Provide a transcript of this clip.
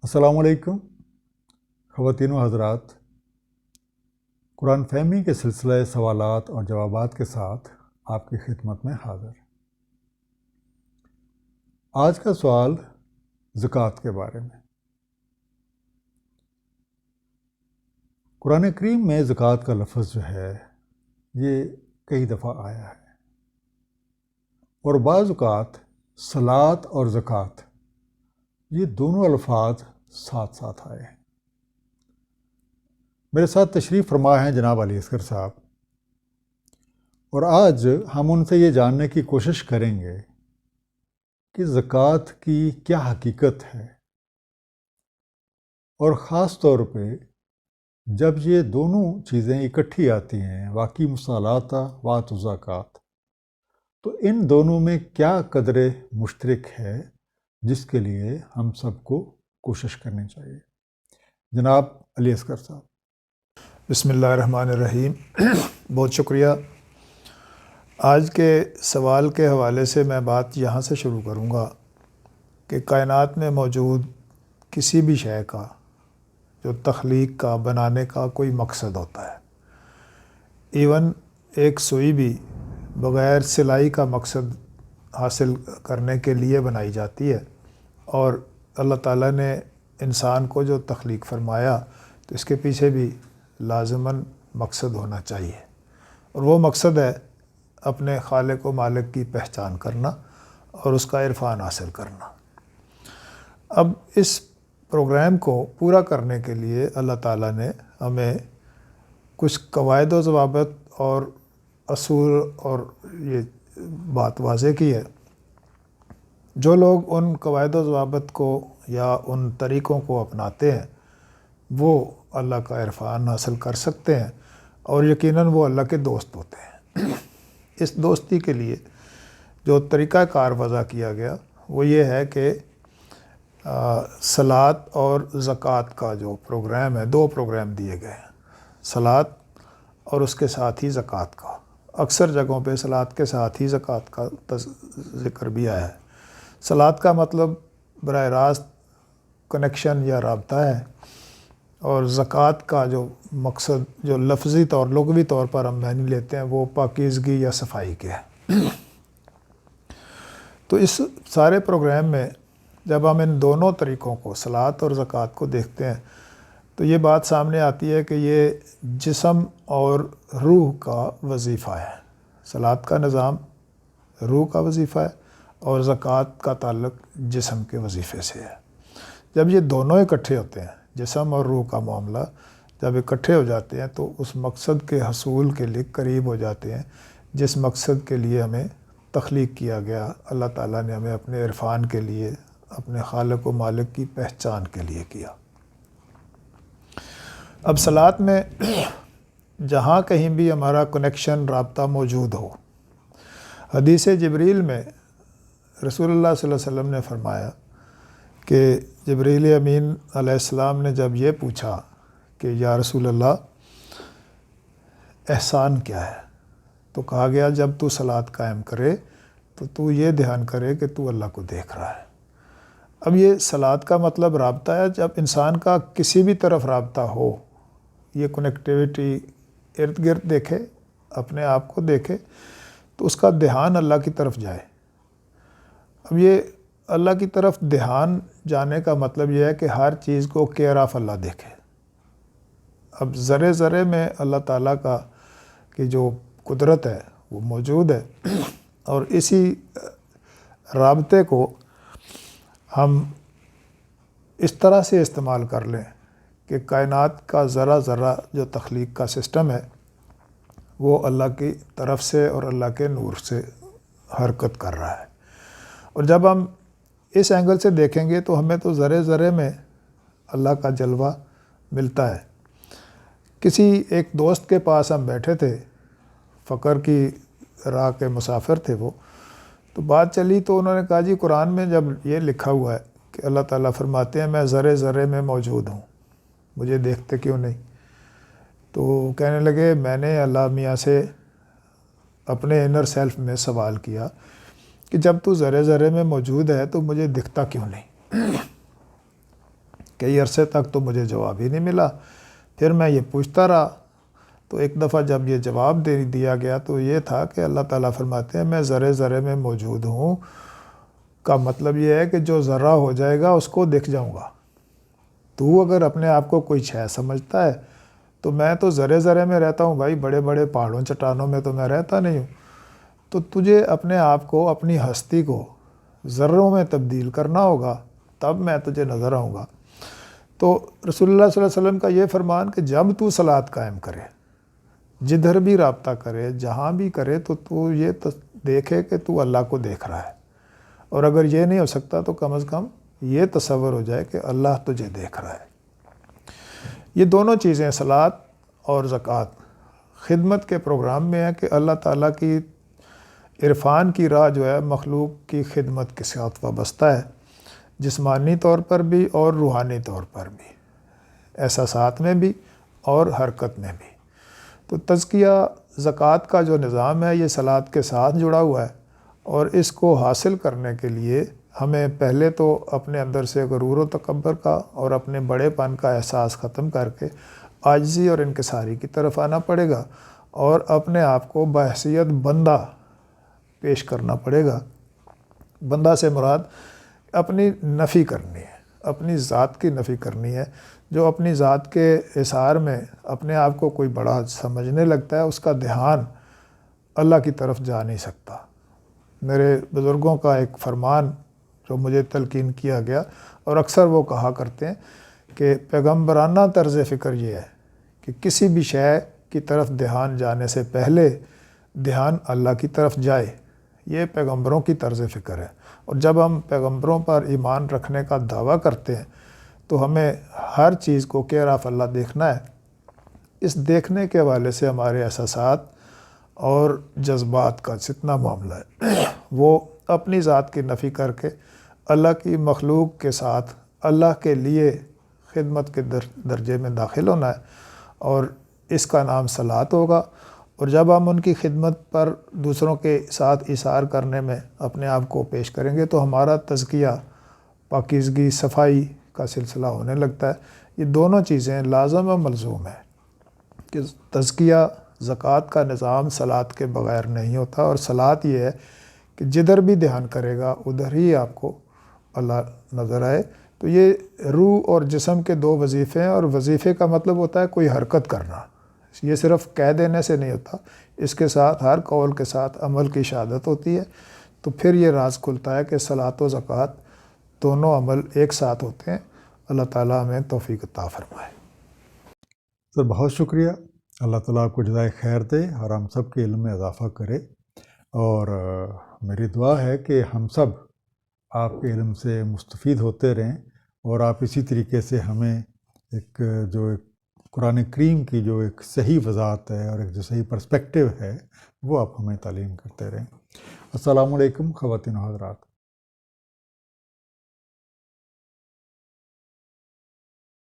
السلام علیکم خواتین و حضرات، قرآن فہمی کے سلسلہ سوالات اور جوابات کے ساتھ آپ کی خدمت میں حاضر۔ آج کا سوال زکوٰۃ کے بارے میں۔ قرآن کریم میں زکوٰۃ کا لفظ جو ہے یہ کئی دفعہ آیا ہے، اور بعض اوقات صلاۃ اور زکوٰۃ یہ دونوں الفاظ ساتھ ساتھ آئے ہیں۔ میرے ساتھ تشریف فرما ہیں جناب علی اصغر صاحب، اور آج ہم ان سے یہ جاننے کی کوشش کریں گے کہ زکوٰۃ کی کیا حقیقت ہے، اور خاص طور پہ جب یہ دونوں چیزیں اکٹھی آتی ہیں، واقعی مصالات وات و زکوٰۃ، تو ان دونوں میں کیا قدر مشترک ہے جس کے لیے ہم سب کو کوشش کرنی چاہیے۔ جناب علی اصغر صاحب۔ بسم اللہ الرحمن الرحیم۔ بہت شکریہ۔ آج کے سوال کے حوالے سے میں بات یہاں سے شروع کروں گا کہ کائنات میں موجود کسی بھی شے کا جو تخلیق کا بنانے کا کوئی مقصد ہوتا ہے، ایون ایک سوئی بھی بغیر سلائی کا مقصد حاصل کرنے کے لیے بنائی جاتی ہے، اور اللہ تعالیٰ نے انسان کو جو تخلیق فرمایا تو اس کے پیچھے بھی لازماً مقصد ہونا چاہیے، اور وہ مقصد ہے اپنے خالق و مالک کی پہچان کرنا اور اس کا عرفان حاصل کرنا۔ اب اس پروگرام کو پورا کرنے کے لیے اللہ تعالیٰ نے ہمیں کچھ قواعد و ضوابط اور اصول اور یہ بات واضح کی ہے۔ جو لوگ ان قواعد و ضوابط کو یا ان طریقوں کو اپناتے ہیں وہ اللہ کا عرفان حاصل کر سکتے ہیں، اور یقیناً وہ اللہ کے دوست ہوتے ہیں۔ اس دوستی کے لیے جو طریقہ کار وضع کیا گیا وہ یہ ہے کہ صلاۃ اور زکوٰۃ کا جو پروگرام ہے، دو پروگرام دیے گئے ہیں، صلاۃ اور اس کے ساتھ ہی زکوٰۃ کا۔ اکثر جگہوں پہ صلاۃ کے ساتھ ہی زکوٰۃ کا ذکر بھی آیا ہے۔ صلاۃ کا مطلب براہ راست کنیکشن یا رابطہ ہے، اور زکوٰۃ کا جو مقصد جو لفظی طور لغوی طور پر ہم معنی لیتے ہیں وہ پاکیزگی یا صفائی کے ہے۔ تو اس سارے پروگرام میں جب ہم ان دونوں طریقوں کو صلاۃ اور زکوٰۃ کو دیکھتے ہیں تو یہ بات سامنے آتی ہے کہ یہ جسم اور روح کا وظیفہ ہے۔ صلاۃ کا نظام روح کا وظیفہ ہے، اور زکوٰۃ کا تعلق جسم کے وظیفے سے ہے۔ جب یہ دونوں اکٹھے ہوتے ہیں، جسم اور روح کا معاملہ جب اکٹھے ہو جاتے ہیں تو اس مقصد کے حصول کے لیے قریب ہو جاتے ہیں جس مقصد کے لیے ہمیں تخلیق کیا گیا۔ اللہ تعالیٰ نے ہمیں اپنے عرفان کے لیے، اپنے خالق و مالک کی پہچان کے لیے کیا۔ اب صلاۃ میں جہاں کہیں بھی ہمارا کنیکشن رابطہ موجود ہو، حدیث جبریل میں رسول اللہ صلی اللہ علیہ وسلم نے فرمایا کہ جبریل امین علیہ السلام نے جب یہ پوچھا کہ یا رسول اللہ احسان کیا ہے، تو کہا گیا جب تو صلاۃ قائم کرے تو تو یہ دھیان کرے کہ تو اللہ کو دیکھ رہا ہے۔ اب یہ صلاۃ کا مطلب رابطہ ہے۔ جب انسان کا کسی بھی طرف رابطہ ہو، یہ کنیکٹیویٹی ارد گرد دیکھے، اپنے آپ کو دیکھے، تو اس کا دھیان اللہ کی طرف جائے۔ اب یہ اللہ کی طرف دھیان جانے کا مطلب یہ ہے کہ ہر چیز کو کیئر آف اللہ دیکھے۔ اب ذرے ذرے میں اللہ تعالیٰ کی جو قدرت ہے وہ موجود ہے، اور اسی رابطے کو ہم اس طرح سے استعمال کر لیں کہ کائنات کا ذرہ ذرہ جو تخلیق کا سسٹم ہے وہ اللہ کی طرف سے اور اللہ کے نور سے حرکت کر رہا ہے۔ اور جب ہم اس اینگل سے دیکھیں گے تو ہمیں تو ذرے ذرے میں اللہ کا جلوہ ملتا ہے۔ کسی ایک دوست کے پاس ہم بیٹھے تھے، فقر کی راہ کے مسافر تھے وہ، تو بات چلی تو انہوں نے کہا جی قرآن میں جب یہ لکھا ہوا ہے کہ اللہ تعالیٰ فرماتے ہیں میں ذرے ذرے میں موجود ہوں، مجھے دیکھتے کیوں نہیں؟ تو کہنے لگے میں نے اللہ میاں سے اپنے انر سیلف میں سوال کیا کہ جب تو ذرے ذرے میں موجود ہے تو مجھے دکھتا کیوں نہیں؟ کئی عرصے تک تو مجھے جواب ہی نہیں ملا. پھر میں یہ پوچھتا رہا تو ایک دفعہ جب یہ جواب دیا گیا تو یہ تھا کہ اللہ تعالیٰ فرماتے ہیں میں ذرے ذرے میں موجود ہوں کا مطلب یہ ہے کہ جو ذرہ ہو جائے گا اس کو دیکھ جاؤں گا. تو اگر اپنے آپ کو کوئی شے سمجھتا ہے تو میں تو ذرے ذرے میں رہتا ہوں بھائی, بڑے بڑے پہاڑوں چٹانوں میں تو میں رہتا نہیں ہوں. تو تجھے اپنے آپ کو, اپنی ہستی کو ذروں میں تبدیل کرنا ہوگا, تب میں تجھے نظر آؤں گا. تو رسول اللہ صلی اللہ علیہ وسلم کا یہ فرمان کہ جب تو صلاۃ قائم کرے, جدھر بھی رابطہ کرے, جہاں بھی کرے, تو یہ دیکھے کہ تو اللہ کو دیکھ رہا ہے. اور اگر یہ نہیں ہو سکتا تو کم از کم یہ تصور ہو جائے کہ اللہ تجھے دیکھ رہا ہے. یہ دونوں چیزیں صلاۃ اور زکوٰۃ خدمت کے پروگرام میں ہیں کہ اللہ تعالیٰ کی عرفان کی راہ جو ہے مخلوق کی خدمت کے ساتھ وابستہ ہے, جسمانی طور پر بھی اور روحانی طور پر بھی, احساسات میں بھی اور حرکت میں بھی. تو تزکیہ زکوٰۃ کا جو نظام ہے یہ صلاۃ کے ساتھ جڑا ہوا ہے, اور اس کو حاصل کرنے کے لیے ہمیں پہلے تو اپنے اندر سے غرور و تکبر کا اور اپنے بڑے پن کا احساس ختم کر کے عاجزی اور انکساری کی طرف آنا پڑے گا, اور اپنے آپ کو بحیثیت بندہ پیش کرنا پڑے گا. بندہ سے مراد اپنی نفی کرنی ہے, اپنی ذات کی نفی کرنی ہے. جو اپنی ذات کے اظہار میں اپنے آپ کو کوئی بڑا سمجھنے لگتا ہے اس کا دھیان اللہ کی طرف جا نہیں سکتا. میرے بزرگوں کا ایک فرمان جو مجھے تلقین کیا گیا, اور اکثر وہ کہا کرتے ہیں کہ پیغمبرانہ طرز فکر یہ ہے کہ کسی بھی شے کی طرف دھیان جانے سے پہلے دھیان اللہ کی طرف جائے. یہ پیغمبروں کی طرز فکر ہے. اور جب ہم پیغمبروں پر ایمان رکھنے کا دعویٰ کرتے ہیں تو ہمیں ہر چیز کو کیئر آف اللہ دیکھنا ہے. اس دیکھنے کے حوالے سے ہمارے احساسات اور جذبات کا جتنا معاملہ ہے وہ اپنی ذات کی نفی کر کے اللہ کی مخلوق کے ساتھ اللہ کے لیے خدمت کے درجے میں داخل ہونا ہے, اور اس کا نام صلاۃ ہوگا. اور جب ہم ان کی خدمت پر دوسروں کے ساتھ ایثار کرنے میں اپنے آپ کو پیش کریں گے تو ہمارا تزکیہ, پاکیزگی, صفائی کا سلسلہ ہونے لگتا ہے. یہ دونوں چیزیں لازم و ملزوم ہیں کہ تزکیہ زکوٰۃ کا نظام صلاۃ کے بغیر نہیں ہوتا, اور صلاۃ یہ ہے کہ جدھر بھی دھیان کرے گا ادھر ہی آپ کو اللہ نظر آئے. تو یہ روح اور جسم کے دو وظیفے ہیں, اور وظیفے کا مطلب ہوتا ہے کوئی حرکت کرنا. یہ صرف کہہ دینے سے نہیں ہوتا, اس کے ساتھ ہر قول کے ساتھ عمل کی شہادت ہوتی ہے. تو پھر یہ راز کھلتا ہے کہ صلاۃ و زکوٰۃ دونوں عمل ایک ساتھ ہوتے ہیں. اللہ تعالیٰ ہمیں توفیق عطا فرمائے. سر بہت شکریہ. اللہ تعالیٰ آپ کو جزائے خیر دے اور ہم سب کے علم میں اضافہ کرے. اور میری دعا ہے کہ ہم سب آپ کے علم سے مستفید ہوتے رہیں, اور آپ اسی طریقے سے ہمیں ایک قرآن کریم کی جو ایک صحیح وضاحت ہے اور ایک جو صحیح پرسپیکٹیو ہے وہ آپ ہمیں تعلیم کرتے رہیں. السلام علیکم خواتین و حضرات.